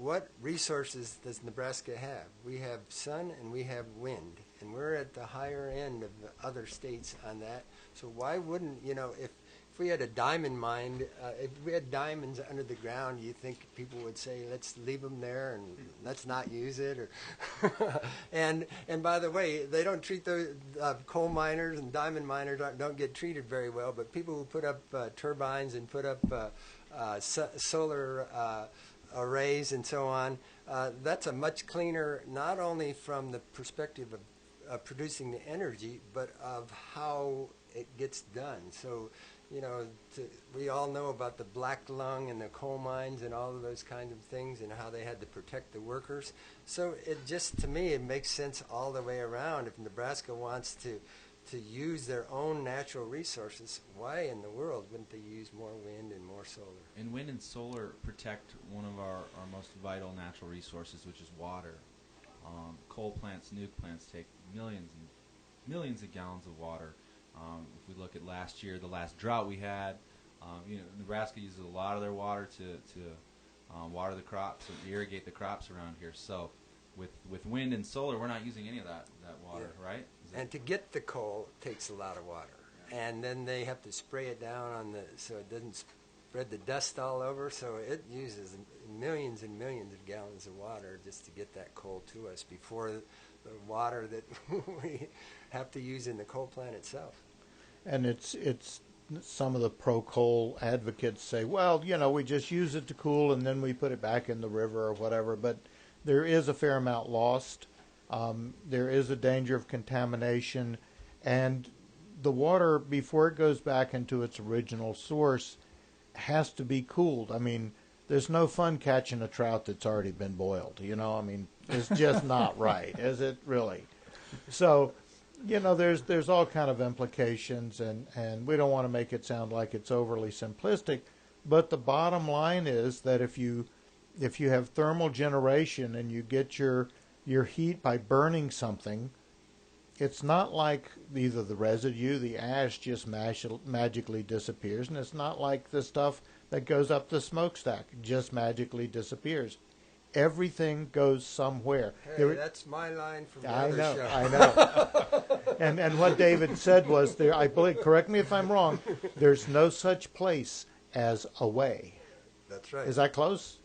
what resources does Nebraska have? We have sun and we have wind, and we're at the higher end of the other states on that. So why wouldn't, if we had a diamond mine, if we had diamonds under the ground, you think people would say, let's leave them there and let's not use it? Or and by the way, they don't treat the coal miners and diamond miners don't get treated very well, but people who put up turbines and put up solar arrays and so on, that's a much cleaner, not only from the perspective of producing the energy, but of how it gets done. So, we all know about the black lung and the coal mines and all of those kind of things and how they had to protect the workers. So to me, it makes sense all the way around. If Nebraska wants to use their own natural resources, why in the world wouldn't they use more wind and more solar?
And wind and solar protect one of our most vital natural resources, which is water. Coal plants, nuke plants take millions of gallons of water. If we look at last year, the last drought we had, Nebraska uses a lot of their water to water the crops and irrigate the crops around here. So with wind and solar, we're not using any of that water,
Yeah.
right?
And to get the coal takes a lot of water. And then they have to spray it down so it doesn't spread the dust all over. So it uses millions and millions of gallons of water just to get that coal to us before the water that we have to use in the coal plant itself.
And it's some of the pro-coal advocates say, well, we just use it to cool and then we put it back in the river or whatever. But there is a fair amount lost. There is a danger of contamination. And the water, before it goes back into its original source, has to be cooled. I mean, there's no fun catching a trout that's already been boiled. I mean, it's just not right, is it really? So, there's all kind of implications, and we don't want to make it sound like it's overly simplistic, but the bottom line is that if you have thermal generation and you get your heat by burning something, it's not like either the residue, the ash just magically disappears, and it's not like the stuff that goes up the smokestack just magically disappears. Everything goes somewhere.
Hey, that's my line from the other show.
I know. And what David said was, I believe, correct me if I'm wrong, there's no such place as away.
That's right.
Is that close?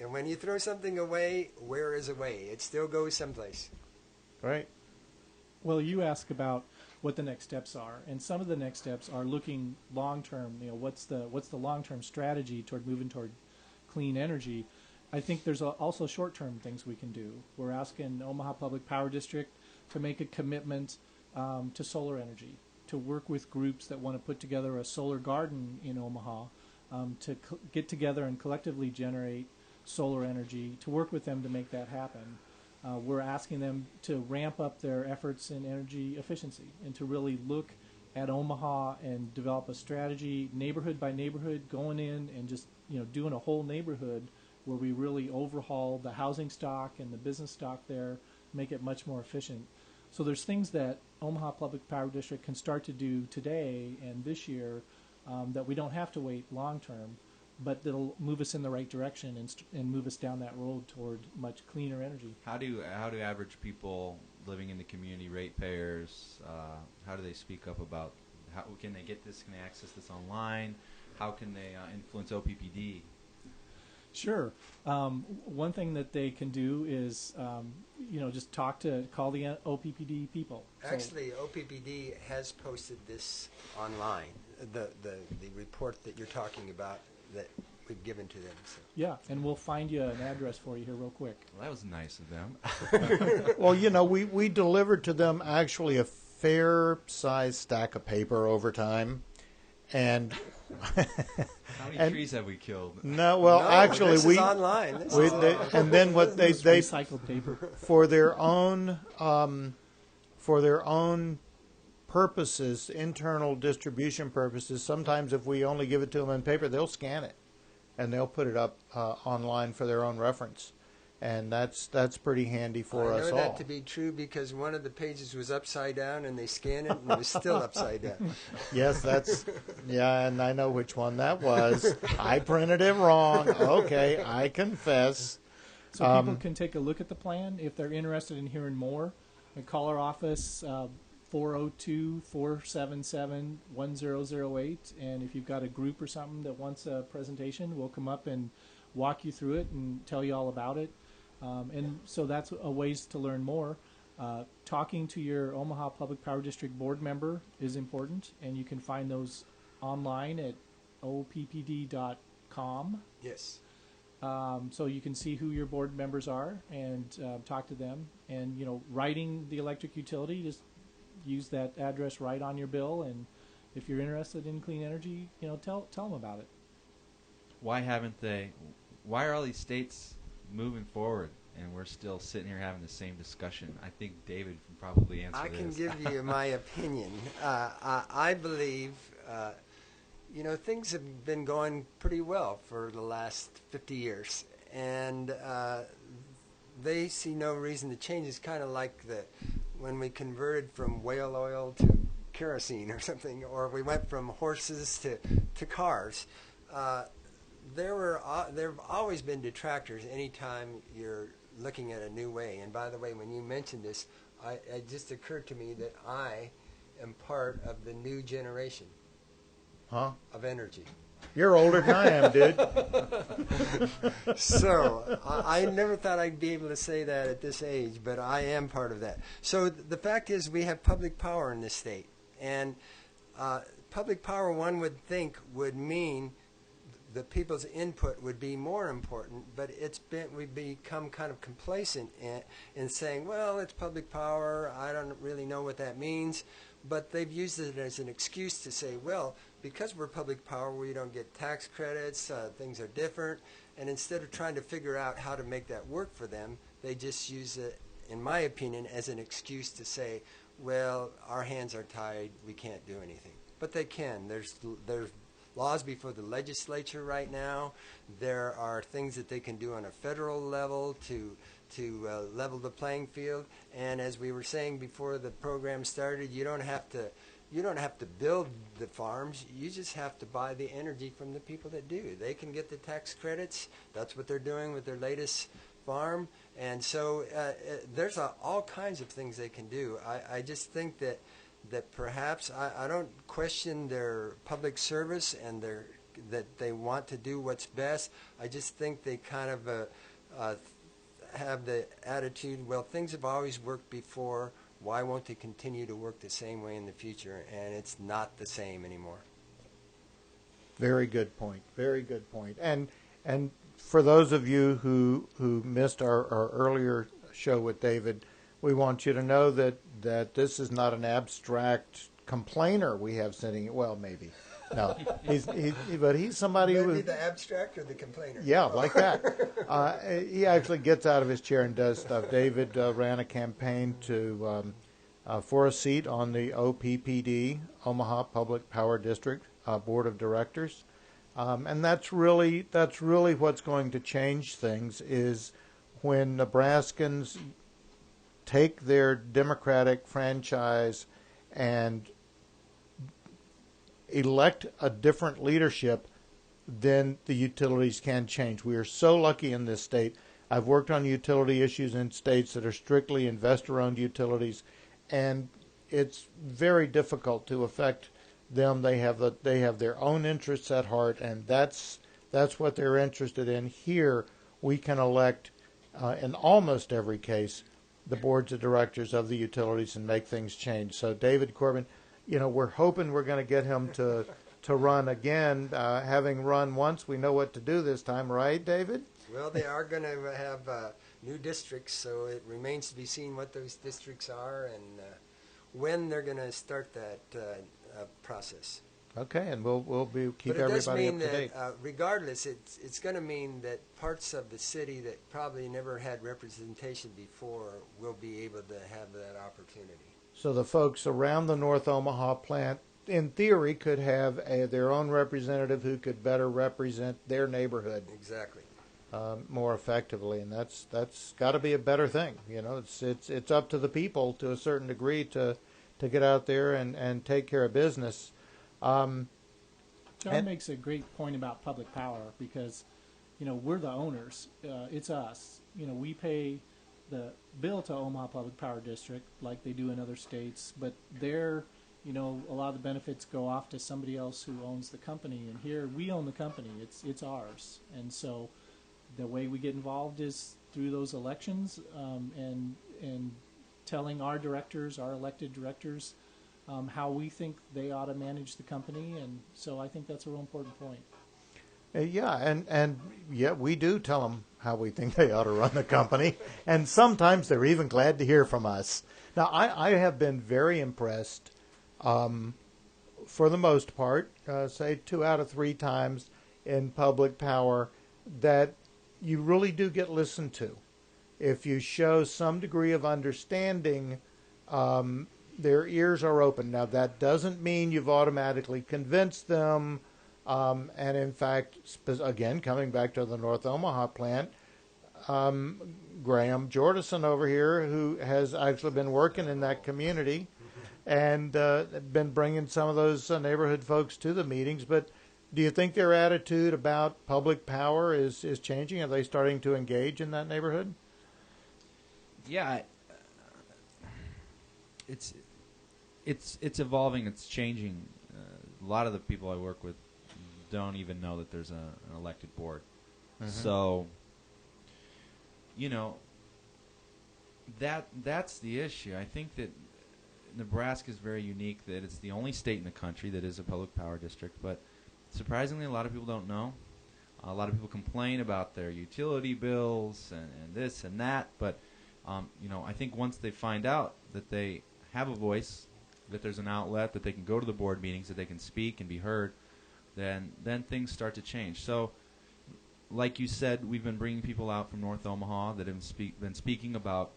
And when you throw something away, where is away? It still goes someplace.
Right.
Well, you ask about what the next steps are, and some of the next steps are looking long term. What's the long term strategy toward moving toward clean energy? I think there's also short term things we can do. We're asking Omaha Public Power District to make a commitment to solar energy, to work with groups that want to put together a solar garden in Omaha, to get together and collectively generate solar energy, to work with them to make that happen. We're asking them to ramp up their efforts in energy efficiency and to really look at Omaha and develop a strategy neighborhood by neighborhood, going in and just doing a whole neighborhood where we really overhaul the housing stock and the business stock there, make it much more efficient. So there's things that Omaha Public Power District can start to do today and this year that we don't have to wait long term, but that'll move us in the right direction and move us down that road toward much cleaner energy.
How do average people living in the community, ratepayers, how do they speak up about how can they get this? Can they access this online? How can they influence OPPD?
Sure. One thing that they can do is, just call the OPPD people.
Actually, OPPD has posted this online, the report that you're talking about that we've given to them. So.
Yeah, and we'll find you an address for you here real quick.
Well, that was nice of them.
Well, we delivered to them actually a fair-sized stack of paper over time, and
how many trees have we killed?
No, actually
this
we
is online.
And then what they
recycled paper
for their own purposes, internal distribution purposes. Sometimes if we only give it to them in paper, they'll scan it and they'll put it up online for their own reference. And that's pretty handy for us all.
I know that to be true because one of the pages was upside down and they scanned it and it was still upside down.
Yes, and I know which one that was. I printed it wrong. Okay, I confess.
So people can take a look at the plan if they're interested in hearing more. And call our office 402-477-1008. And if you've got a group or something that wants a presentation, we'll come up and walk you through it and tell you all about it. And so that's a ways to learn more. Talking to your Omaha Public Power District board member is important, and you can find those online at oppd.com.
Yes.
So you can see who your board members are and talk to them. And, writing the electric utility, just use that address right on your bill. And if you're interested in clean energy, tell them about it.
Why are all these states moving forward and we're still sitting here having the same discussion? I think David can probably answer this.
I can give you my opinion. I believe, things have been going pretty well for the last 50 years. And they see no reason to change. It's kind of like when we converted from whale oil to kerosene or something, or we went from horses to cars. There have always been detractors anytime you're looking at a new way. And by the way, when you mentioned this, it just occurred to me that I am part of the new generation of energy.
You're older than I am, dude.
So I never thought I'd be able to say that at this age, but I am part of that. So the fact is we have public power in this state. And public power, one would think, would mean the people's input would be more important, but we've become kind of complacent in saying, well, it's public power, I don't really know what that means, but they've used it as an excuse to say, well, because we're public power, we don't get tax credits, things are different, and instead of trying to figure out how to make that work for them, they just use it, in my opinion, as an excuse to say, well, our hands are tied, we can't do anything. But they can. There's laws before the legislature right now. There are things that they can do on a federal level to level the playing field. And as we were saying before the program started, you don't have to build the farms. You just have to buy the energy from the people that do. They can get the tax credits. That's what they're doing with their latest farm. And so there's all kinds of things they can do. I just think that perhaps I don't question their public service and that they want to do what's best. I just think they kind of have the attitude, well, things have always worked before. Why won't they continue to work the same way in the future? And it's not the same anymore.
Very good point. Very good point. And for those of you who missed our earlier show with David, we want you to know that this is not an abstract complainer we have sitting. Well, maybe. No, but he's somebody
Maybe
who,
the abstract or the complainer.
yeah, like that. He actually gets out of his chair and does stuff. David ran a campaign for a seat on the OPPD, Omaha Public Power District Board of Directors, and that's really what's going to change things is when Nebraskans take their democratic franchise and elect a different leadership, then the utilities can change. We are so lucky in this state. I've worked on utility issues in states that are strictly investor-owned utilities, and it's very difficult to affect them. They have their own interests at heart, and that's what they're interested in. Here, we can elect, in almost every case, the boards of directors of the utilities and make things change. So, David Corbin, we're hoping we're going to get him to run again. Having run once, we know what to do this time, right, David?
Well, they are going to have new districts, so it remains to be seen what those districts are and when they're going to start that process.
Okay, and we'll keep
but it does
everybody
mean
up to date.
that, regardless, it's going to mean that parts of the city that probably never had representation before will be able to have that opportunity.
So the folks around the North Omaha plant, in theory, could have their own representative who could better represent their neighborhood
Exactly.
more effectively, and that's got to be a better thing. It's up to the people to a certain degree to get out there and take care of business.
John makes a great point about public power because, we're the owners. It's us. We pay the bill to Omaha Public Power District like they do in other states, but a lot of the benefits go off to somebody else who owns the company. And here we own the company. It's ours. And so the way we get involved is through those elections and telling our directors, our elected directors, how we think they ought to manage the company. And so I think that's a real important point.
And we do tell them how we think they ought to run the company, and sometimes they're even glad to hear from us. Now, I have been very impressed, for the most part, say 2 out of 3 times in public power, that you really do get listened to. If you show some degree of understanding, their ears are open. Now, that doesn't mean you've automatically convinced them. And in fact, again, coming back to the North Omaha plant, Graham Jordison over here, who has actually been working in that community and been bringing some of those neighborhood folks to the meetings. But do you think their attitude about public power is changing? Are they starting to engage in that neighborhood?
Yeah, it's evolving. It's changing. A lot of the people I work with don't even know that there's an elected board. Mm-hmm. So, that's the issue. I think that Nebraska is very unique, that it's the only state in the country that is a public power district, but surprisingly a lot of people don't know. A lot of people complain about their utility bills and this and that, but I think once they find out that they have a voice, that there's an outlet, that they can go to the board meetings, that they can speak and be heard, then things start to change. So, like you said, we've been bringing people out from North Omaha that have been speaking about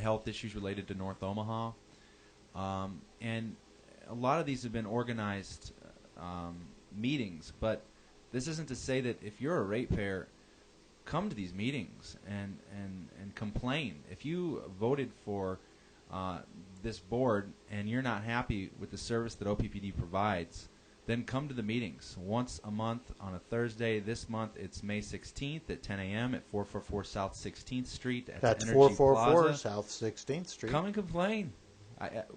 health issues related to North Omaha. And a lot of these have been organized meetings, but this isn't to say that if you're a ratepayer, come to these meetings and complain. If you voted for this board and you're not happy with the service that OPPD provides, then come to the meetings once a month on a Thursday. This month it's May 16th at 10 a.m. at 444 South 16th Street at
That's
Energy
444
Plaza.
South 16th Street.
Come and complain.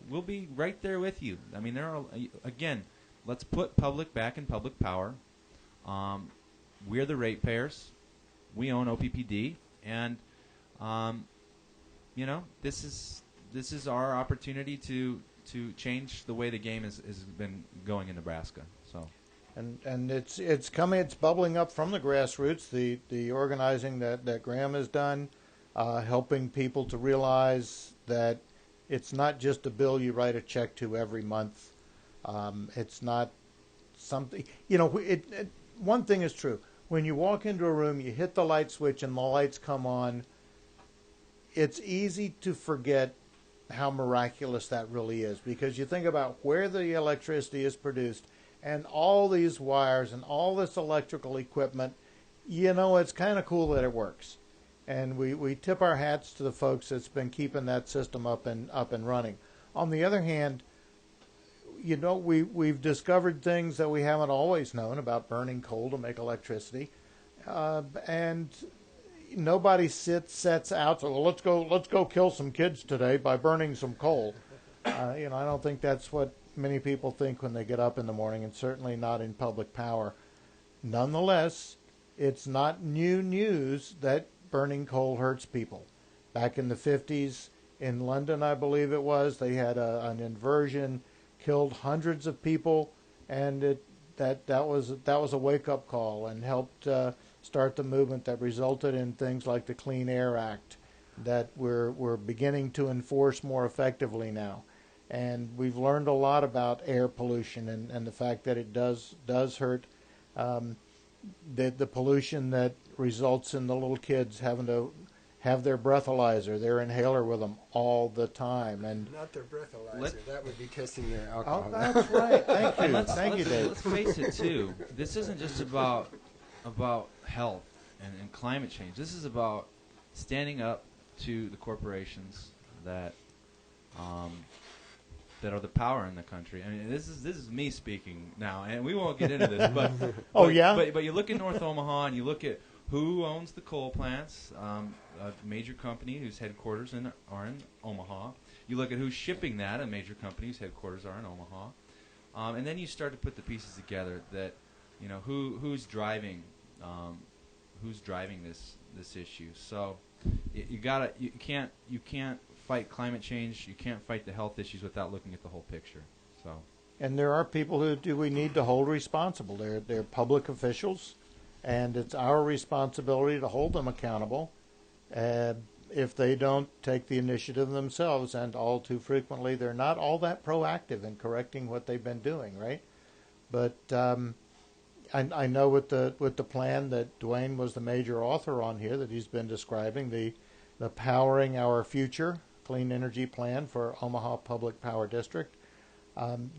We'll be right there with you. I mean, again, let's put public back in public power. We're the ratepayers. We own OPPD, and this is our opportunity to change the way the game has been going in Nebraska. So,
and it's coming. It's bubbling up from the grassroots. The organizing that Graham has done, helping people to realize that it's not just a bill you write a check to every month. It's not something. One thing is true. When you walk into a room, you hit the light switch and the lights come on, it's easy to forget how miraculous that really is, because you think about where the electricity is produced and all these wires and all this electrical equipment. It's kind of cool that it works. And we tip our hats to the folks that's been keeping that system up and running. On the other hand, we've discovered things that we haven't always known about burning coal to make electricity, and nobody sets out. So let's go kill some kids today by burning some coal. I don't think that's what many people think when they get up in the morning, and certainly not in public power. Nonetheless, it's not new news that burning coal hurts people. Back in the 50s in London, I believe it was, they had an inversion, killed hundreds of people, and that was a wake-up call and helped start the movement that resulted in things like the Clean Air Act that we're beginning to enforce more effectively now. And we've learned a lot about air pollution and the fact that it does hurt. The pollution that results in the little kids having to have their breathalyzer, their inhaler with them all the time, and
not their breathalyzer. That would be testing their alcohol.
Oh, that's right. Thank you. Thank you, Dave.
Let's face it too. This isn't just about health and climate change. This is about standing up to the corporations that are the power in the country. I mean, this is me speaking now, and we won't get into this. But But you look at North Omaha and you look at who owns the coal plants. A major company whose headquarters are in Omaha. You look at who's shipping that. A major company whose headquarters are in Omaha. And then you start to put the pieces together that who's driving this issue. So you can't fight climate change. You can't fight the health issues without looking at the whole picture. So.
And there are people who we need to hold responsible. They're public officials, and it's our responsibility to hold them accountable if they don't take the initiative themselves. And all too frequently, they're not all that proactive in correcting what they've been doing, right? But I know with the plan that Dwayne was the major author on here that he's been describing, the Powering Our Future Clean Energy Plan for Omaha Public Power District.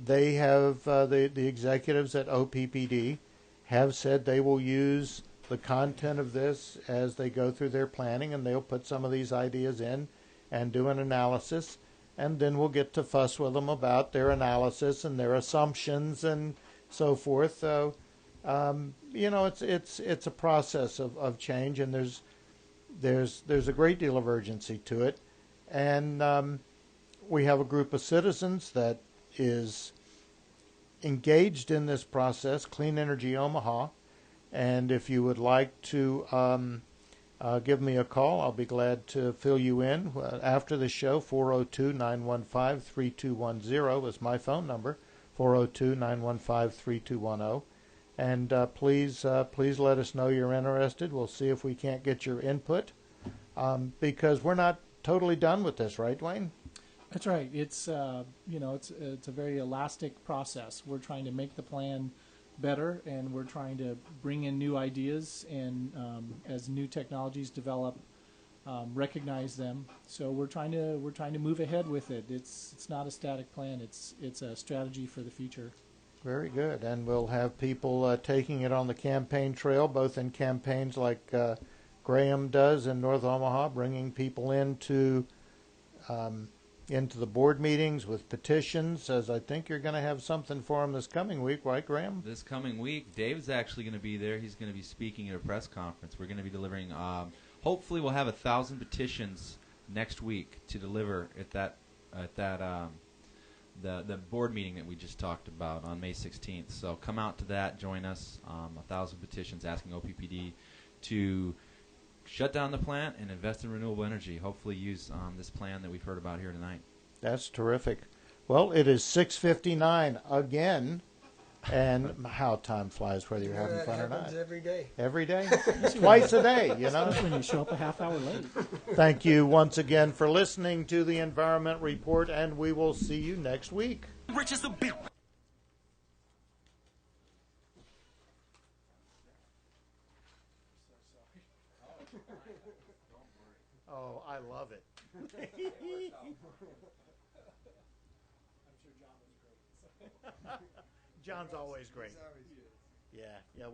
They have the executives at OPPD have said they will use the content of this as they go through their planning, and they'll put some of these ideas in and do an analysis, and then we'll get to fuss with them about their analysis and their assumptions and so forth. So, it's a process of change, and there's a great deal of urgency to it, and we have a group of citizens that is engaged in this process, Clean Energy Omaha. And if you would like to give me a call, I'll be glad to fill you in after the show. 402-915-3210 is my phone number, 402-915-3210. And please let us know you're interested. We'll see if we can't get your input, because we're not totally done with this, right, Dwayne?
That's right. It's it's a very elastic process. We're trying to make the plan better, and we're trying to bring in new ideas, and as new technologies develop, recognize them. So we're trying to move ahead with it. It's not a static plan. It's a strategy for the future.
Very good. And we'll have people taking it on the campaign trail, both in campaigns like Graham does in North Omaha, bringing people into the board meetings with petitions, as I think you're going to have something for them this coming week, right, Graham?
This coming week, Dave's actually going to be there. He's going to be speaking at a press conference. We're going to be delivering, hopefully we'll have 1,000 petitions next week to deliver at the board meeting that we just talked about on May 16th. So come out to that, join us. 1,000 petitions asking OPPD to shut down the plant and invest in renewable energy. Hopefully use this plan that we've heard about here tonight. That's
terrific. Well, it is 6:59 again, and how time flies whether you're having fun or not.
Every day.
Every day? Twice a day,
Especially when you show up a half hour late.
Thank you once again for listening to the Environment Report, and we will see you next week. Oh, I love it.
I'm sure John was great.
John's always great.
He's always good.
Yeah, yeah.